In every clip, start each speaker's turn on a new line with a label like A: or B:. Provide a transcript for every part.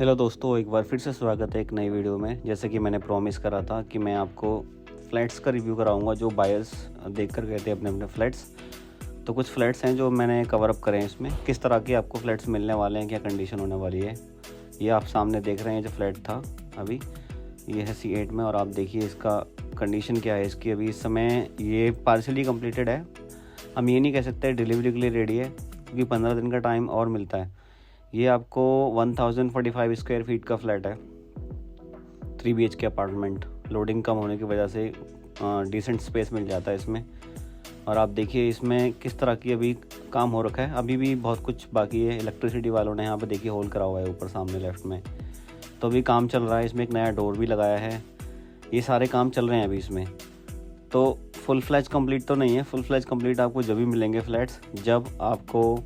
A: Hello दोस्तों, एक बार फिर से स्वागत है एक नई वीडियो में। जैसे कि मैंने प्रॉमिस करा था कि मैं आपको फ़्लैट्स का रिव्यू कराऊंगा जो बायर्स देख कर गए थे अपने अपने फ़्लैट्स। तो कुछ फ़्लैट्स हैं जो मैंने कवर अप करे हैं इसमें, किस तरह के आपको फ़्लैट्स मिलने वाले हैं, क्या कंडीशन होने वाली है। ये आप सामने देख रहे हैं जो फ्लैट था अभी, ये है C8 में। और आप देखिए इसका कंडीशन क्या है इसकी। अभी इस समय ये पार्शली कम्प्लीटेड है। हम ये नहीं कह सकते डिलीवरी के लिए रेडी है, क्योंकि 15 दिन का टाइम और मिलता है। ये आपको 1045 स्क्वायर फीट का फ्लैट है, 3 BHK अपार्टमेंट। लोडिंग कम होने की वजह से डिसेंट स्पेस मिल जाता है इसमें। और आप देखिए इसमें किस तरह की अभी काम हो रखा है, अभी भी बहुत कुछ बाकी है। इलेक्ट्रिसिटी वालों ने यहाँ पे देखिए होल करा हुआ है ऊपर सामने लेफ़्ट में, तो अभी काम चल रहा है। इसमें एक नया डोर भी लगाया है। ये सारे काम चल रहे हैं अभी इसमें। तो फुल फ्लैज कंप्लीट तो नहीं है। फुल फ्लैज कंप्लीट आपको जब भी मिलेंगे फ्लैट्स, जब आपको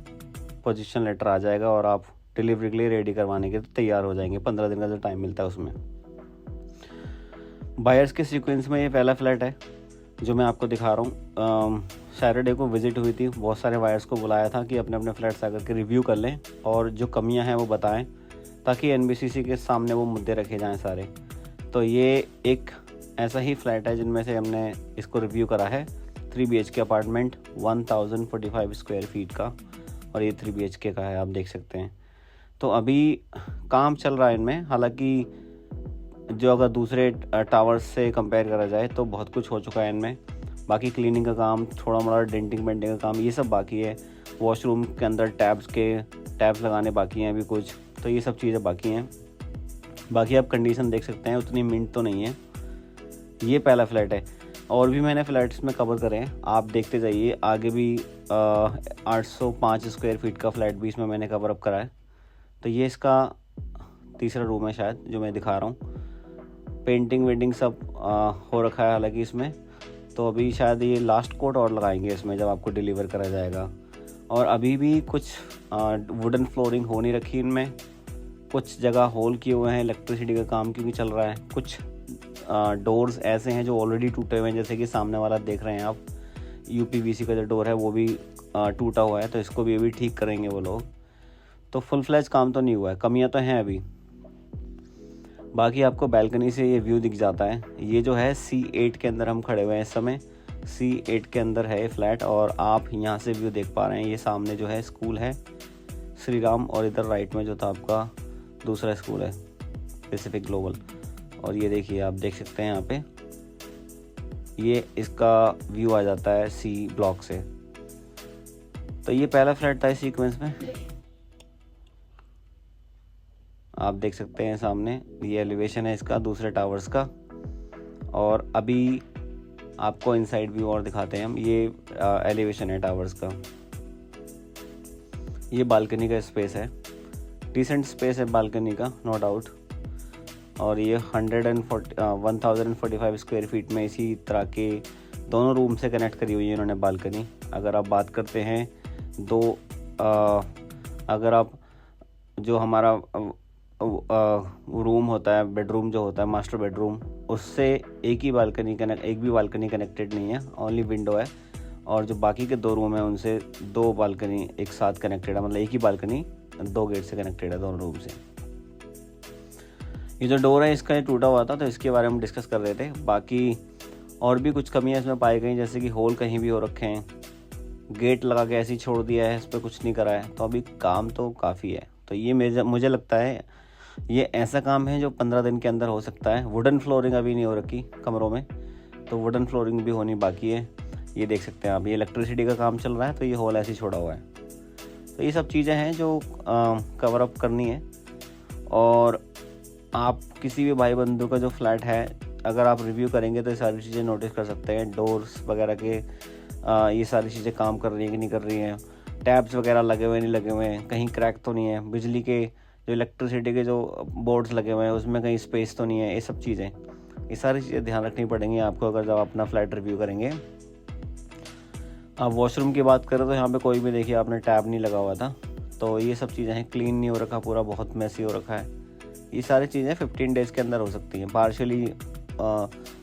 A: पोजीशन लेटर आ जाएगा और आप डिलीवरी के लिए रेडी करवाने के तैयार हो जाएंगे। 15 दिन का जो टाइम मिलता है उसमें। बायर्स के सीक्वेंस में ये पहला फ्लैट है जो मैं आपको दिखा रहा हूँ। सैटरडे को विज़िट हुई थी, बहुत सारे बायर्स को बुलाया था कि अपने अपने फ्लैट्स आकर के रिव्यू कर लें और जो कमियां हैं वो बताएं, ताकि NBCC के सामने वो मुद्दे रखे जाएं सारे। तो ये एक ऐसा ही फ्लैट है जिनमें से हमने इसको रिव्यू करा है। 3 BHK अपार्टमेंट 1045 स्क्वायर फीट का, और ये 3 BHK का है, आप देख सकते हैं। तो अभी काम चल रहा है इनमें। हालांकि जो अगर दूसरे टावर्स से कंपेयर करा जाए तो बहुत कुछ हो चुका है इनमें। बाकी क्लीनिंग का काम, थोड़ा मोड़ा डेंटिंग पेंटिंग का काम, ये सब बाकी है। वॉशरूम के अंदर टैब्स लगाने बाकी हैं अभी कुछ, तो ये सब चीज़ें बाकी हैं। बाकी आप कंडीशन देख सकते हैं, उतनी मिंट तो नहीं है। ये पहला फ्लैट है, और भी मैंने फ्लैट्स में कवर करे हैं, आप देखते जाइए। आगे भी 805 स्क्वायर फीट का फ्लैट भी इसमें मैंने कवर अप करा है। तो ये इसका तीसरा रूम है शायद जो मैं दिखा रहा हूँ। पेंटिंग वेंटिंग सब हो रखा है हालांकि इसमें। तो अभी शायद ये लास्ट कोट और लगाएंगे इसमें जब आपको डिलीवर करा जाएगा। और अभी भी कुछ वुडन फ्लोरिंग हो नहीं रखी इनमें, कुछ जगह होल किए हुए हैं इलेक्ट्रिसिटी का काम क्योंकि चल रहा है। कुछ डोर्स ऐसे हैं जो ऑलरेडी टूटे हुए हैं, जैसे कि सामने वाला देख रहे हैं आप। UPVC का जो डोर है वो भी टूटा हुआ है, तो इसको भी अभी ठीक करेंगे वो लोग। तो फुल फ्लैज काम तो नहीं हुआ है, कमियां तो हैं अभी। बाकी आपको बैल्कनी से ये व्यू दिख जाता है। ये जो है C8 के अंदर हम खड़े हुए हैं इस समय। C8 के अंदर है ये फ्लैट, और आप यहाँ से व्यू देख पा रहे हैं। ये सामने जो है स्कूल है श्री राम, और इधर राइट में जो था आपका दूसरा स्कूल है पैसिफिक ग्लोबल। और ये देखिए आप देख सकते हैं यहाँ पे, ये इसका व्यू आ जाता है C ब्लॉक से। तो ये पहला फ्लैट था इस सीक्वेंस में, आप देख सकते हैं सामने। ये एलिवेशन है इसका दूसरे टावर्स का। और अभी आपको इनसाइड व्यू और दिखाते हैं हम। ये एलिवेशन है टावर्स का। ये बालकनी का स्पेस है, डिसेंट स्पेस है बालकनी का, नो डाउट। और ये 1045 स्क्वायर फीट में इसी तरह के दोनों रूम से कनेक्ट करी हुई है इन्होंने बालकनी। अगर आप बात करते हैं अगर आप जो हमारा रूम होता है, बेडरूम जो होता है, मास्टर बेडरूम, उससे एक भी बालकनी कनेक्टेड नहीं है, ओनली विंडो है। और जो बाकी के 2 रूम हैं उनसे 2 बालकनी एक साथ कनेक्टेड है, मतलब एक ही बालकनी 2 गेट से कनेक्टेड है दोनों रूम से। ये जो डोर है इसका ये टूटा हुआ था, तो इसके बारे में हम डिस्कस कर रहे थे। बाकी और भी कुछ कमियां इसमें पाई गई, जैसे कि होल कहीं भी हो रखे हैं, गेट लगा के ऐसे ही छोड़ दिया है, इस पर कुछ नहीं करा है। तो अभी काम तो काफ़ी है। तो ये मुझे लगता है ये ऐसा काम है जो 15 दिन के अंदर हो सकता है। वुडन फ्लोरिंग अभी नहीं हो रखी कमरों में, तो वुडन फ्लोरिंग भी होनी बाकी है। ये देख सकते हैं आप, ये इलेक्ट्रिसिटी का काम चल रहा है, तो ये होल ऐसे ही छोड़ा हुआ है। तो ये सब चीज़ें हैं जो कवर अप करनी है। और आप किसी भी भाई बंधु का जो फ्लैट है, अगर आप रिव्यू करेंगे तो ये सारी चीज़ें नोटिस कर सकते हैं। डोर्स वगैरह के ये सारी चीज़ें काम कर रही हैं कि नहीं कर रही हैं, टैब्स वगैरह लगे हुए नहीं लगे हुए हैं, कहीं क्रैक तो नहीं है, बिजली के जो इलेक्ट्रिसिटी के जो बोर्ड्स लगे हुए हैं उसमें कहीं स्पेस तो नहीं है। ये सब चीज़ें, ये सारी चीज़ें ध्यान रखनी पड़ेंगी आपको अगर जब अपना फ्लैट रिव्यू करेंगे। आप वॉशरूम की बात करें तो यहाँ पे कोई भी देखिए आपने टैब नहीं लगा हुआ था, तो ये सब चीज़ें हैं। क्लीन नहीं हो रखा, पूरा बहुत मैसी हो रखा है। ये सारी चीज़ें 15 डेज़ के अंदर हो सकती हैं। पार्शली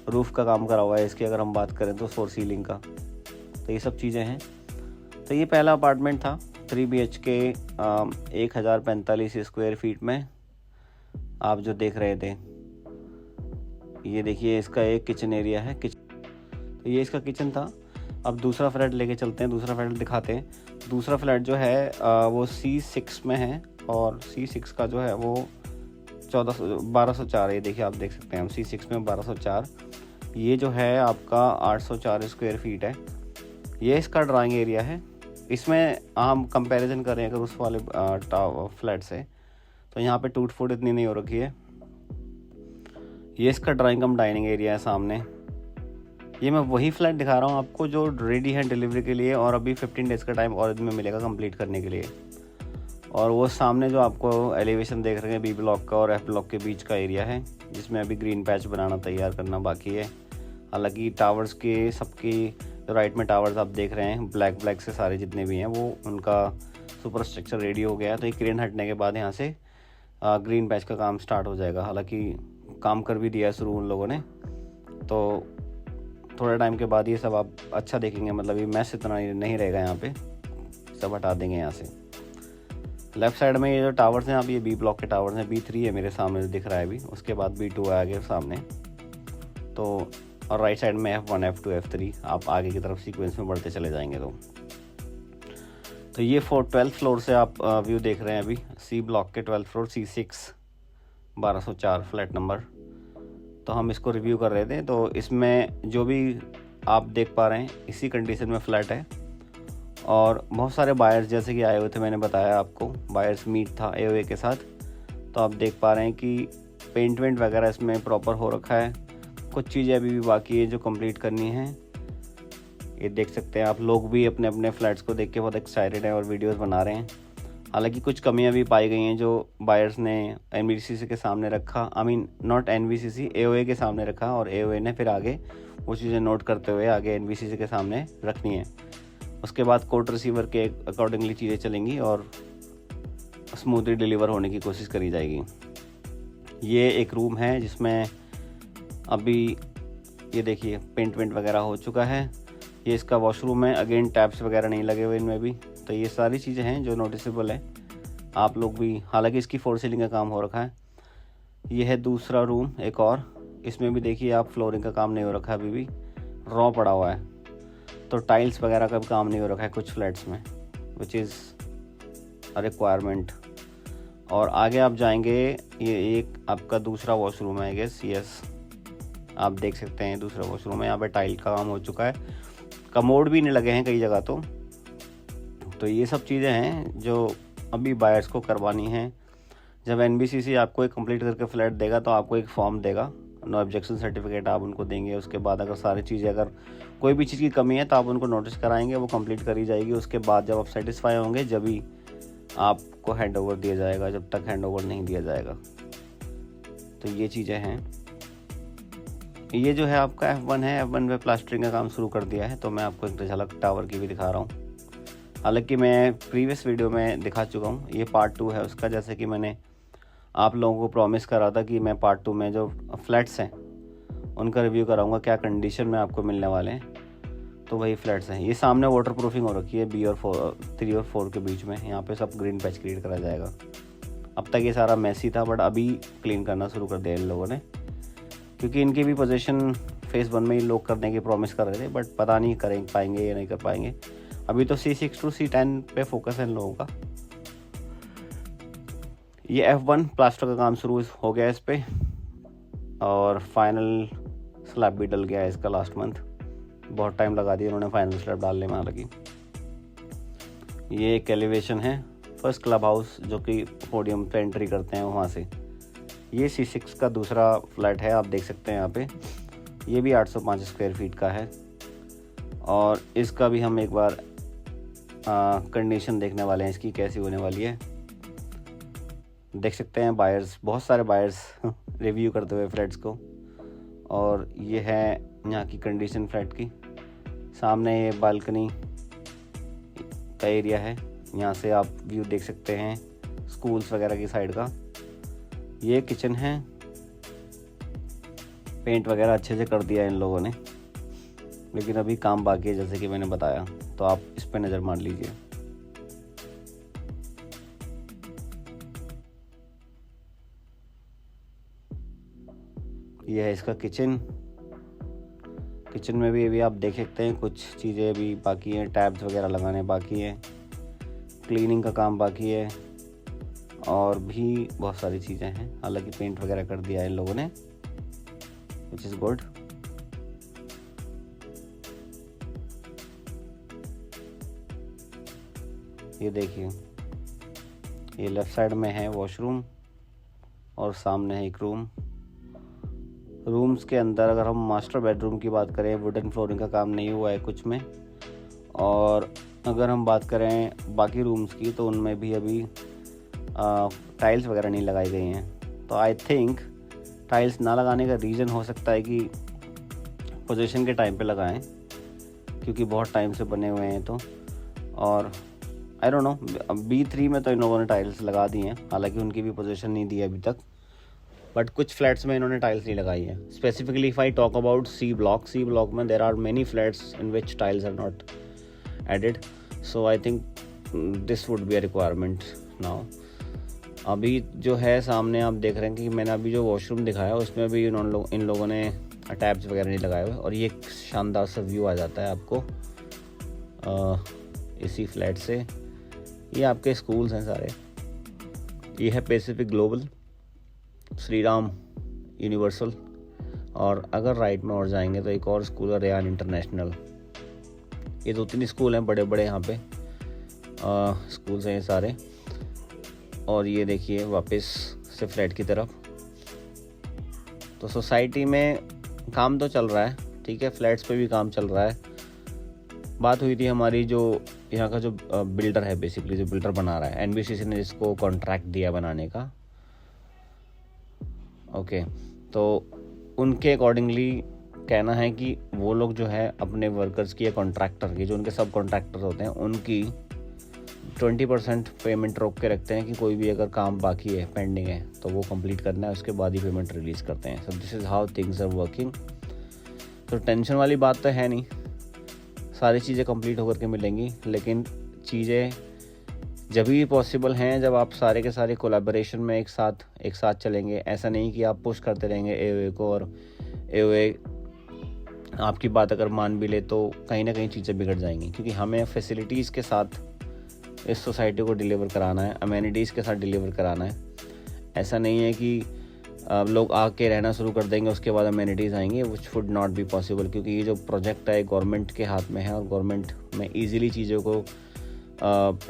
A: रूफ़ का काम करा हुआ है इसकी अगर हम बात करें तो, फोर सीलिंग का। तो ये सब चीज़ें हैं। तो ये पहला अपार्टमेंट था 3 BHK 1045 स्क्वायर फीट में। आप जो देख रहे थे, ये देखिए इसका एक किचन एरिया है। तो ये इसका किचन था। अब दूसरा फ्लैट लेके चलते हैं, दूसरा फ्लैट दिखाते हैं। दूसरा फ्लैट जो है वो C6 में है, और C6 का जो है वो 1204 है। ये देखिए, आप देख सकते हैं हम C6 में 1204। ये जो है आपका 804 स्क्वायर फीट है। ये इसका ड्राइंग एरिया है। इसमें हम कंपैरिजन करें अगर उस वाले फ्लैट से, तो यहाँ पे टूट फूट इतनी नहीं हो रखी है। ये इसका ड्राइंग कम डाइनिंग एरिया है सामने। ये मैं वही फ्लैट दिखा रहा हूँ आपको जो रेडी है डिलीवरी के लिए, और अभी 15 डेज़ का टाइम और इनमें मिलेगा कंप्लीट करने के लिए। और वो सामने जो आपको एलिवेशन देख रहे हैं B ब्लॉक का और F ब्लॉक के बीच का एरिया है, जिसमें अभी ग्रीन पैच बनाना तैयार करना बाकी है। हालांकि टावर्स के सबकी जो राइट में टावर्स आप देख रहे हैं ब्लैक से सारे जितने भी हैं, वो उनका सुपर स्ट्रक्चर रेडी हो गया है। तो ये क्रेन हटने के बाद यहाँ से ग्रीन पैच का काम स्टार्ट हो जाएगा। हालांकि काम कर भी दिया है शुरू उन लोगों ने, तो थोड़े टाइम के बाद ये सब आप अच्छा देखेंगे। मतलब ये मैस इतना नहीं रहेगा, यहाँ पे सब हटा देंगे यहाँ से। लेफ़्ट साइड में ये जो टावर्स हैं, आप ये B ब्लॉक के टावर्स हैं। B3 है मेरे सामने जो दिख रहा है अभी, उसके बाद B2 है आगे सामने। तो और राइट साइड में F1 F2 F3 आप आगे की तरफ सीक्वेंस में बढ़ते चले जाएंगे। तो ये 12th फ्लोर से आप व्यू देख रहे हैं अभी, C ब्लॉक के 12th floor C6 1204 flat number. तो हम इसको रिव्यू कर रहे थे। तो इसमें जो भी आप देख पा रहे हैं इसी कंडीशन में फ़्लैट है, और बहुत सारे बायर्स जैसे कि आए हुए थे। मैंने बताया आपको बायर्स मीट था AOA के साथ। तो आप देख पा रहे हैं कि पेंट वेंट वगैरह इसमें प्रॉपर हो रखा है। कुछ चीज़ें अभी भी बाकी है जो कंप्लीट करनी है। ये देख सकते हैं आप, लोग भी अपने अपने फ्लैट्स को देख के बहुत एक्साइटेड हैं और वीडियोस बना रहे हैं। हालांकि कुछ कमियां भी पाई गई हैं जो बायर्स ने NBCC के सामने रखा। नॉट NBCC, AOA के सामने रखा, और AOA ने फिर आगे वो चीज़ें नोट करते हुए आगे NBCC के सामने रखनी है। उसके बाद कोर्ट रिसीवर के अकॉर्डिंगली चीज़ें चलेंगी और स्मूथली डिलीवर होने की कोशिश करी जाएगी। ये एक रूम है जिसमें अभी ये देखिए पेंट वेंट वगैरह हो चुका है। ये इसका वॉशरूम है। अगेन टैप्स वगैरह नहीं लगे हुए इनमें भी। तो ये सारी चीज़ें हैं जो नोटिसेबल है। आप लोग भी, हालांकि इसकी फोर सीलिंग का काम हो रखा है। ये है दूसरा रूम एक और, इसमें भी देखिए आप फ्लोरिंग का काम नहीं हो रखा है, अभी भी रॉ पड़ा हुआ है। तो टाइल्स वगैरह का भी काम नहीं हो रखा है कुछ फ्लैट्स में, विच इज़ अ रिक्वायरमेंट। और आगे आप जाएंगे, ये एक आपका दूसरा वॉशरूम है आई गेस। यस, आप देख सकते हैं दूसरा वॉशरूम है। यहाँ पे टाइल का काम हो चुका है, कमोड भी नहीं लगे हैं कई जगह। तो ये सब चीज़ें हैं जो अभी बायर्स को करवानी है। जब NBCC आपको एक कंप्लीट करके फ्लैट देगा तो आपको एक फॉर्म देगा, नो ऑब्जेक्शन सर्टिफिकेट आप उनको देंगे। उसके बाद अगर सारी चीज़ें, अगर कोई भी चीज़ की कमी है तो आप उनको नोटिस कराएंगे, वो कंप्लीट करी जाएगी। उसके बाद जब आप सेटिस्फाई होंगे जब ही आपको हैंड ओवर दिया जाएगा, जब तक हैंड ओवर नहीं दिया जाएगा। तो ये चीज़ें हैं। ये जो है आपका F1 है। F1 पे प्लास्टरिंग का काम शुरू कर दिया है। तो मैं आपको एक झलक टावर की भी दिखा रहा हूँ। हालांकि मैं प्रीवियस वीडियो में दिखा चुका हूँ, ये पार्ट 2 है उसका। जैसे कि मैंने आप लोगों को प्रॉमिस करा था कि मैं पार्ट 2 में जो फ्लैट्स हैं उनका रिव्यू कराऊंगा, क्या कंडीशन में आपको मिलने वाले हैं। तो वही फ्लैट्स हैं। ये सामने वाटर प्रूफिंग हो रखी है B और 3 और 4 के बीच में। यहाँ पे सब ग्रीन पैच क्रिएट करा जाएगा। अब तक ये सारा मैसी था, बट अभी क्लीन करना शुरू कर दिया इन लोगों ने, क्योंकि इनकी भी पोजीशन फेज़ 1 में ही लोग करने की प्रॉमिस कर रहे थे, बट पता नहीं करें पाएंगे या नहीं कर पाएंगे। अभी तो C6 to C10 पे फोकस है इन लोगों का। ये F1 प्लास्टर का काम शुरू हो गया इस पे, और फाइनल स्लैब भी डल गया है इसका लास्ट मंथ। बहुत टाइम लगा दिया उन्होंने फाइनल स्लैब डालने में। हालांकि ये एक एलिवेशन है फर्स्ट क्लब हाउस जो कि पोडियम पे एंट्री करते हैं वहाँ से। ये C6 का दूसरा फ्लैट है, आप देख सकते हैं यहाँ पे। ये भी 805 स्क्वायर फीट का है, और इसका भी हम एक बार कंडीशन देखने वाले हैं इसकी कैसी होने वाली है। देख सकते हैं बायर्स, बहुत सारे बायर्स रिव्यू करते हुए फ्लैट्स को। और ये है यहाँ की कंडीशन फ्लैट की। सामने ये बालकनी का एरिया है, यहाँ से आप व्यू देख सकते हैं स्कूल्स वगैरह की साइड का। ये किचन है, पेंट वगैरह अच्छे से कर दिया इन लोगों ने, लेकिन अभी काम बाकी है जैसे कि मैंने बताया। तो आप इस पे नज़र मार लीजिए। ये है इसका किचन। किचन में भी अभी आप देख सकते हैं कुछ चीज़ें अभी बाकी हैं, टैब्स वगैरह लगाने बाकी हैं, क्लीनिंग का काम बाकी है और भी बहुत सारी चीज़ें हैं। हालांकि पेंट वगैरह कर दिया है इन लोगों ने, विच इज़ गुड। ये देखिए, ये लेफ़्ट साइड में है वॉशरूम और सामने है एक रूम। रूम्स के अंदर अगर हम मास्टर बेडरूम की बात करें, वुडन फ्लोरिंग का काम नहीं हुआ है कुछ में। और अगर हम बात करें बाकी रूम्स की तो उनमें भी अभी टाइल्स वगैरह नहीं लगाई गई हैं। तो आई थिंक टाइल्स ना लगाने का रीज़न हो सकता है कि पोजीशन के टाइम पे लगाएं, क्योंकि बहुत टाइम से बने हुए हैं। तो और आई डोंट नो, B3 में तो इन लोगों ने टाइल्स लगा दी हैं, हालांकि उनकी भी पोजीशन नहीं दी है अभी तक। बट कुछ फ्लैट्स में इन्होंने टाइल्स नहीं लगाई है। Specifically if I talk about C block में there are many flats in which tiles are not added, so I think this would be a requirement now. अभी जो है सामने आप देख रहे हैं कि मैंने अभी जो वॉशरूम दिखाया उसमें भी इन लोगों ने टैब्स वगैरह नहीं लगाए हुए। और ये एक शानदार सा व्यू आ जाता है आपको इसी फ्लैट से। ये आपके स्कूल्स हैं सारे। ये है Pacific global, Shri Ram universal, और अगर राइट में और जाएंगे तो एक और स्कूल है रेयान इंटरनेशनल। ये 2-3 स्कूल हैं बड़े बड़े यहाँ पे स्कूल्स हैं ये सारे। और ये देखिए वापस से फ्लैट की तरफ। तो सोसाइटी में काम तो चल रहा है, ठीक है, फ्लैट्स पे भी काम चल रहा है। बात हुई थी हमारी जो यहाँ का जो बिल्डर है, बेसिकली जो बिल्डर बना रहा है, NBCC ने जिसको कॉन्ट्रैक्ट दिया बनाने का, ओके, तो उनके अकॉर्डिंगली कहना है कि वो लोग जो है अपने वर्कर्स की या कॉन्ट्रैक्टर की, जो उनके सब कॉन्ट्रैक्टर होते हैं, उनकी 20% पेमेंट रोक के रखते हैं कि कोई भी अगर काम बाकी है, पेंडिंग है, तो वो कंप्लीट करना है, उसके बाद ही पेमेंट रिलीज़ करते हैं। So this is how things are working. तो टेंशन वाली बात तो है नहीं, सारी चीज़ें कंप्लीट होकर के मिलेंगी। लेकिन चीज़ें जब भी पॉसिबल हैं जब आप सारे के सारे कोलैबोरेशन में एक साथ चलेंगे। ऐसा नहीं कि आप पुश करते रहेंगे AOA को और AOA आपकी बात अगर मान भी ले तो कहीं ना कहीं चीज़ें बिगड़ जाएंगी, क्योंकि हमें फैसिलिटीज़ के साथ इस सोसाइटी को डिलीवर कराना है, अमेनिटीज़ के साथ डिलीवर कराना है। ऐसा नहीं है कि लोग आके रहना शुरू कर देंगे उसके बाद अमेनिटीज़ आएंगे, which would not be possible, क्योंकि ये जो प्रोजेक्ट है गवर्नमेंट के हाथ में है और गवर्नमेंट में ईज़िली चीज़ों को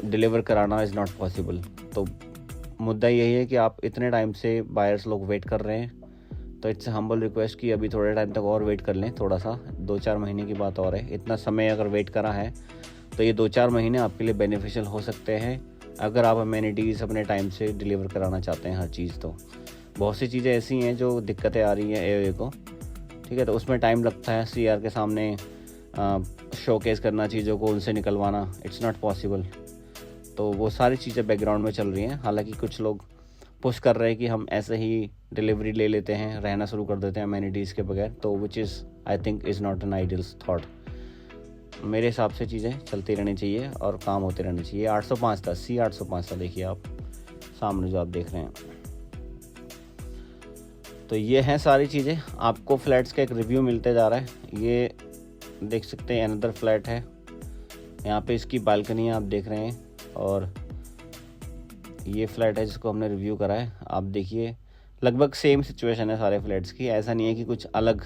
A: डिलीवर कराना इज़ नॉट पॉसिबल। तो मुद्दा यही है कि आप इतने टाइम से बायर्स लोग वेट कर रहे हैं, तो इट्स हम्बल रिक्वेस्ट कि अभी थोड़े टाइम तक और वेट कर लें, थोड़ा सा 2-4 महीने की बात और है। इतना समय अगर वेट करा है तो ये 2-4 महीने आपके लिए बेनिफिशियल हो सकते हैं अगर आप अमेनिटीज़ अपने टाइम से डिलीवर कराना चाहते हैं हर चीज़। तो बहुत सी चीज़ें ऐसी हैं जो दिक्कतें आ रही हैं AOA को, ठीक है, तो उसमें टाइम लगता है। CR के सामने शोकेस करना चीज़ों को, उनसे निकलवाना, इट्स नॉट पॉसिबल। तो वो सारी चीज़ें बैकग्राउंड में चल रही हैं। हालांकि कुछ लोग पुश कर रहे हैं कि हम ऐसे ही डिलीवरी ले लेते हैं, रहना शुरू कर देते हैं अमेनिटीज़ के बगैर, तो which is I think is not an ideal thought. मेरे हिसाब से चीज़ें चलती रहनी चाहिए और काम होते रहने चाहिए। 805 था, C805 था, देखिए आप सामने जो आप देख रहे हैं। तो ये हैं सारी चीज़ें। आपको फ्लैट्स का एक रिव्यू मिलते जा रहा है। ये देख सकते हैं अनदर फ्लैट है, यहाँ पे इसकी बालकनी आप देख रहे हैं, और ये फ्लैट है जिसको हमने रिव्यू करा है। आप देखिए लगभग सेम सिचुएशन है सारे फ्लैट्स की, ऐसा नहीं है कि कुछ अलग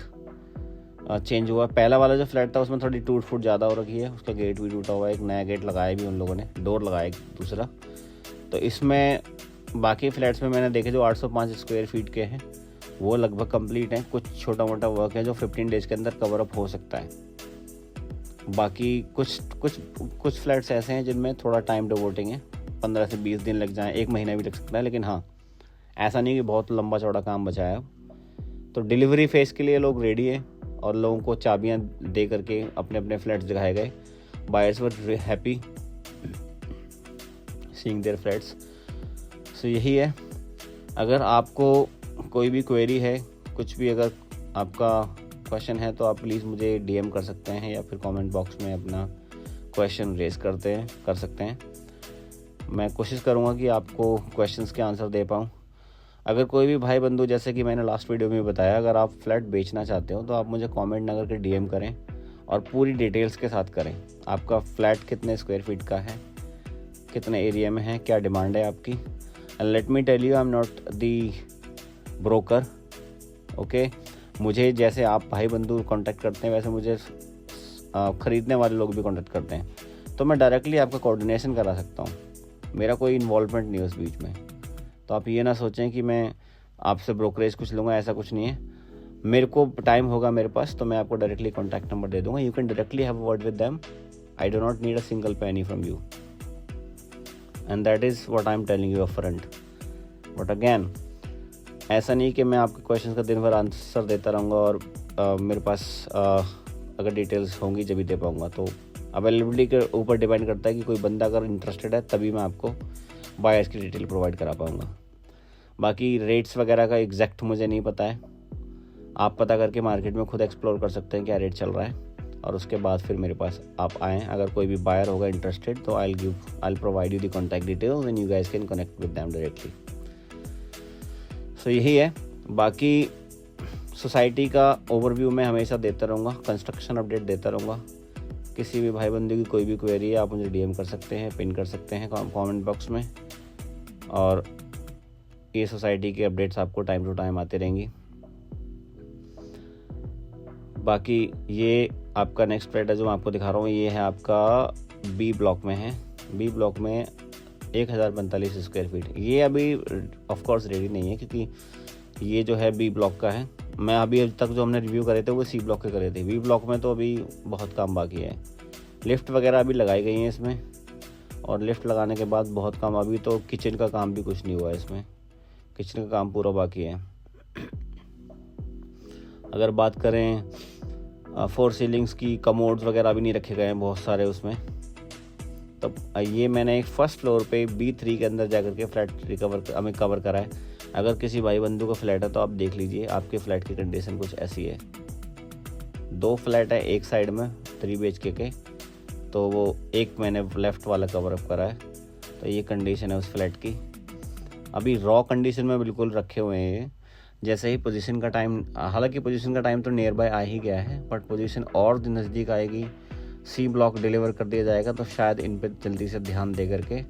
A: चेंज हुआ। पहला वाला जो फ्लैट था उसमें थोड़ी टूट फूट ज़्यादा हो रखी है, उसका गेट भी टूटा हुआ है, एक नया गेट लगाया भी उन लोगों ने, डोर लगाया दूसरा। तो इसमें बाकी फ्लैट्स में मैंने देखे जो 805 स्क्वायर फीट के हैं वो लगभग कंप्लीट हैं। कुछ छोटा मोटा वर्क है जो 15 डेज़ के अंदर कवर अप हो सकता है। बाकी कुछ फ्लैट्स ऐसे हैं जिनमें थोड़ा टाइम डिवोटिंग है, 15 से 20 दिन लग जाएँ, 1 महीना भी लग सकता है। लेकिन हाँ, ऐसा नहीं कि बहुत लंबा चौड़ा काम बचा है। तो डिलीवरी फेज़ के लिए लोग रेडी है और लोगों को चाबियां दे करके अपने अपने फ्लैट्स दिखाए गए। Buyers were happy seeing their flats. So यही है। अगर आपको कोई भी क्वेरी है, कुछ भी अगर आपका क्वेश्चन है, तो आप प्लीज़ मुझे DM कर सकते हैं या फिर कमेंट बॉक्स में अपना क्वेश्चन रेज कर सकते हैं। मैं कोशिश करूँगा कि आपको क्वेश्चंस के आंसर दे पाऊँ। अगर कोई भी भाई बंधु, जैसे कि मैंने लास्ट वीडियो में बताया, अगर आप फ्लैट बेचना चाहते हो तो आप मुझे कमेंट ना करके डीएम करें और पूरी डिटेल्स के साथ करें। आपका फ्लैट कितने स्क्वायर फीट का है, कितने एरिया में है, क्या डिमांड है आपकी। And let me tell you, I am not the broker, okay. मुझे जैसे आप भाई बंधु कांटेक्ट करते हैं वैसे मुझे ख़रीदने वाले लोग भी कांटेक्ट करते हैं, तो मैं डायरेक्टली आपका कोऑर्डिनेशन करा सकता हूँ। मेरा कोई इन्वॉल्वमेंट नहीं है उस बीच में। तो आप ये ना सोचें कि मैं आपसे ब्रोकरेज कुछ लूँगा, ऐसा कुछ नहीं है। मेरे को टाइम होगा मेरे पास तो मैं आपको डायरेक्टली कॉन्टैक्ट नंबर दे दूँगा। You can directly have a word with them. I do not need a single penny from you, and that is what I am telling you upfront. But again, ऐसा नहीं कि मैं आपके question का दिन भर answer देता रहूँगा और मेरे पास अगर डिटेल्स होंगी जब भी दे पाऊँगा। तो अवेलेबिलिटी के ऊपर डिपेंड करता है कि कोई बंदा अगर इंटरेस्टेड है तभी मैं आपको बायर्स की डिटेल प्रोवाइड करा पाऊँगा। बाकी रेट्स वगैरह का एग्जैक्ट मुझे नहीं पता है। आप पता करके मार्केट में खुद एक्सप्लोर कर सकते हैं क्या रेट चल रहा है, और उसके बाद फिर मेरे पास आप आएँ। अगर कोई भी बायर होगा इंटरेस्टेड तो I provide you the contact details and you guys can connect with them directly. So यही है। बाकी सोसाइटी का ओवरव्यू मैं हमेशा देता रहूँगा, कंस्ट्रक्शन अपडेट देता रहूँगा। किसी भी भाई बंधु की कोई भी क्वेरी है आप मुझे डीएम कर सकते हैं, पिन कर सकते हैं कमेंट बॉक्स में, और ये सोसाइटी के अपडेट्स आपको टाइम टू टाइम आते रहेंगी। बाकी ये आपका नेक्स्ट फ्लैट है जो मैं आपको दिखा रहा हूँ, ये है आपका बी ब्लॉक में है। बी ब्लॉक में 1045 स्क्वायर फीट। ये अभी ऑफ कोर्स रेडी नहीं है क्योंकि ये जो है बी ब्लॉक का है। मैं अभी तक जो हमने रिव्यू करे थे वो सी ब्लॉक के करे थे। बी ब्लॉक में तो अभी बहुत काम बाकी है। लिफ्ट वगैरह अभी लगाई गई हैं इसमें, और लिफ्ट लगाने के बाद बहुत काम, अभी तो किचन का काम भी कुछ नहीं हुआ है इसमें, किचन का काम पूरा बाकी है। अगर बात करें फोर सीलिंग्स की, कमोड्स वगैरह भी नहीं रखे गए हैं बहुत सारे उसमें। तब ये मैंने एक फर्स्ट फ्लोर पे B3 के अंदर जाकर के फ्लैट कवर करा है। अगर किसी भाई बंधु का फ्लैट है तो आप देख लीजिए, आपके फ्लैट की कंडीशन कुछ ऐसी है। 2 फ्लैट है एक साइड में 3 BHK के, तो वो एक मैंने लेफ़्ट वाला कवर अप करा है। तो ये कंडीशन है उस फ्लैट की। अभी रॉ कंडीशन में बिल्कुल रखे हुए हैं। जैसे ही पोजीशन का टाइम, हालांकि पोजीशन का टाइम तो नियर बाय आ ही गया है, बट पोजीशन और नज़दीक आएगी, सी ब्लॉक डिलीवर कर दिया जाएगा तो शायद इन पे जल्दी से ध्यान दे करके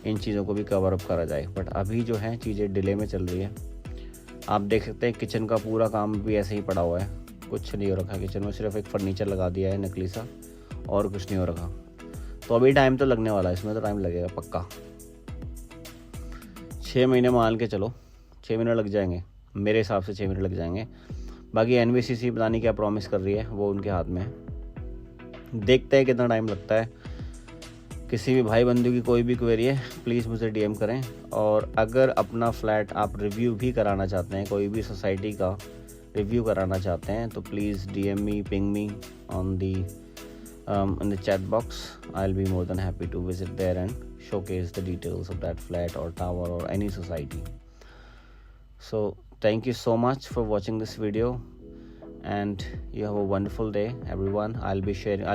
A: इन चीज़ों को भी कवर अप करा जाए। बट अभी जो है चीज़ें डिले में चल रही है। आप देख सकते हैं किचन का पूरा काम भी ऐसे ही पड़ा हुआ है, कुछ नहीं हो रखा किचन में, सिर्फ एक फर्नीचर लगा दिया है नकली सा, और कुछ नहीं हो रखा। तो अभी टाइम तो लगने वाला है, इसमें तो टाइम लगेगा पक्का। 6 महीने मान के चलो, 6 महीने लग जाएंगे मेरे हिसाब से, 6 महीने लग जाएंगे। बाकी NBCC पता नहीं क्या प्रॉमिस कर रही है, वो उनके हाथ में है। देखते हैं कितना टाइम लगता है। किसी भी भाई बंधु की कोई भी क्वेरी है प्लीज़ मुझे डीएम करें। और अगर अपना फ्लैट आप रिव्यू भी कराना चाहते हैं, कोई भी सोसाइटी का रिव्यू कराना चाहते हैं, तो please DM me, ping me on the in the chat box. I'll be more than happy to visit there and showcase the details of that flat or tower or any society. So thank you so much for watching this video, and you have a wonderful day everyone. I'll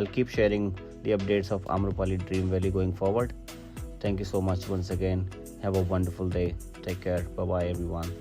A: keep sharing the updates of Amrapali Dream Valley going forward. Thank you so much once again. Have a wonderful day. Take care. Bye bye everyone.